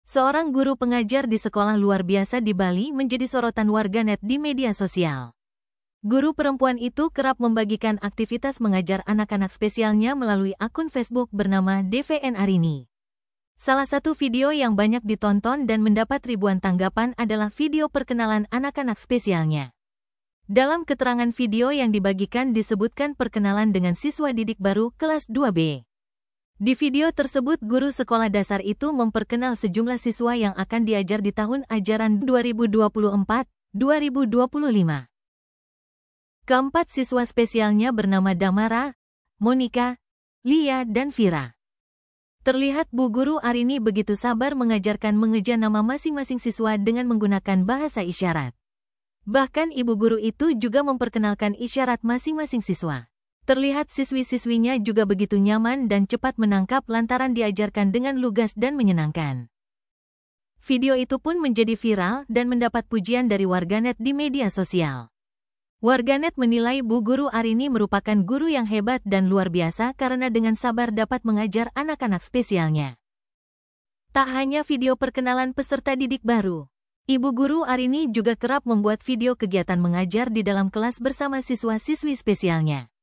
Seorang guru pengajar di sekolah luar biasa di Bali menjadi sorotan warganet di media sosial. Guru perempuan itu kerap membagikan aktivitas mengajar anak-anak spesialnya melalui akun Facebook bernama DVN Arini. Salah satu video yang banyak ditonton dan mendapat ribuan tanggapan adalah video perkenalan anak-anak spesialnya. Dalam keterangan video yang dibagikan disebutkan perkenalan dengan siswa didik baru kelas 2B. Di video tersebut, guru sekolah dasar itu memperkenal sejumlah siswa yang akan diajar di tahun ajaran 2024-2025. Keempat siswa spesialnya bernama Damara, Monica, Lia, dan Vira. Terlihat Bu Guru Arini begitu sabar mengajarkan mengeja nama masing-masing siswa dengan menggunakan bahasa isyarat. Bahkan ibu guru itu juga memperkenalkan isyarat masing-masing siswa. Terlihat siswi-siswinya juga begitu nyaman dan cepat menangkap lantaran diajarkan dengan lugas dan menyenangkan. Video itu pun menjadi viral dan mendapat pujian dari warganet di media sosial. Warganet menilai Bu Guru Arini merupakan guru yang hebat dan luar biasa karena dengan sabar dapat mengajar anak-anak spesialnya. Tak hanya video perkenalan peserta didik baru, Ibu Guru Arini juga kerap membuat video kegiatan mengajar di dalam kelas bersama siswa-siswi spesialnya.